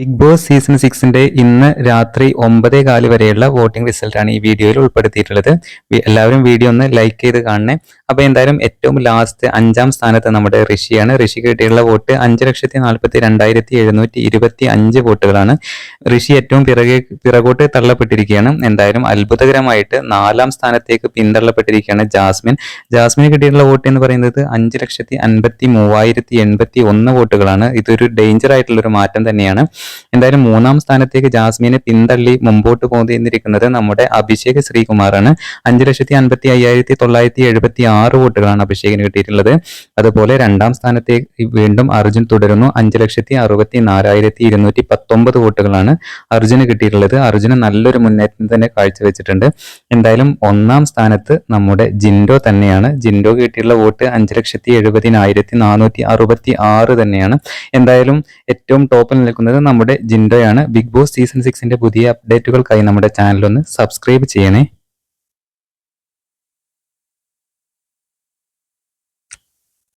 Big boss season 6ന്റെ ഇന്ന് രാത്രി 9:15 വരെയുള്ള വോട്ടിംഗ് റിസൾട്ടാണ് ഈ വീഡിയോയിൽ ഉൾപ്പെടുത്തിയിട്ടുള്ളത്. എല്ലാവരും വീഡിയോ ഒന്ന് ലൈക്ക് ചെയ്ത് കാണണേ. അപ്പോൾ എന്തായാലും ഏറ്റവും ലാസ്റ്റ് 5ാം സ്ഥാനത്ത് നമ്മുടെ ഋഷിയാണ്. ഋഷിക്ക് കിട്ടിയുള്ള വോട്ട് 5,42,725 വോട്ടുകളാണ്. ഋഷി ഏറ്റവും പിറകോട്ട് തള്ളപ്പെട്ടിരിക്കുകയാണ്. എന്തായാലും അത്ഭുതകരമായിട്ട് 4ാം സ്ഥാനത്തേക്ക് പിന്തള്ളപ്പെട്ടിരിക്കുകയാണ് ജാസ്മിന് കിട്ടിയിട്ടുള്ള വോട്ട് എന്ന് പറയുന്നത് 5,53,081 വോട്ടുകളാണ്. ഇതൊരു ഡേഞ്ചർ ആയിട്ടുള്ള ഒരു മാറ്റം തന്നെയാണ്. എന്തായാലും 3ാം സ്ഥാനത്തേക്ക് ജാസ്മിനെ പിന്തള്ളി മുമ്പോട്ട് പോന്നിരിക്കുന്നത് നമ്മുടെ അഭിഷേക് ശ്രീകുമാറാണ്. 5,55,976 വോട്ടുകളാണ് അഭിഷേകിന് കിട്ടിയിട്ടുള്ളത്. അതുപോലെ 2ാം സ്ഥാനത്തേക്ക് വീണ്ടും അർജുൻ തുടരുന്നു. 5,64,219 വോട്ടുകളാണ് അർജുന് കിട്ടിയിട്ടുള്ളത്. അർജുന് നല്ലൊരു മുന്നേറ്റം തന്നെ കാഴ്ചവെച്ചിട്ടുണ്ട്. എന്തായാലും 1ാം സ്ഥാനത്ത് നമ്മുടെ ജിൻഡോ തന്നെയാണ്. ജിൻഡോ കിട്ടിയിട്ടുള്ള വോട്ട് 5,70,466 തന്നെയാണ്. എന്തായാലും ഏറ്റവും ടോപ്പിൽ നിൽക്കുന്നത് നമ്മുടെ ജിൻഡോയാണ്. ബിഗ് ബോസ് സീസൺ 6ന്റെ പുതിയ അപ്ഡേറ്റുകൾക്കായി നമ്മുടെ ചാനൽ ഒന്ന് സബ്സ്ക്രൈബ് ചെയ്യണേ.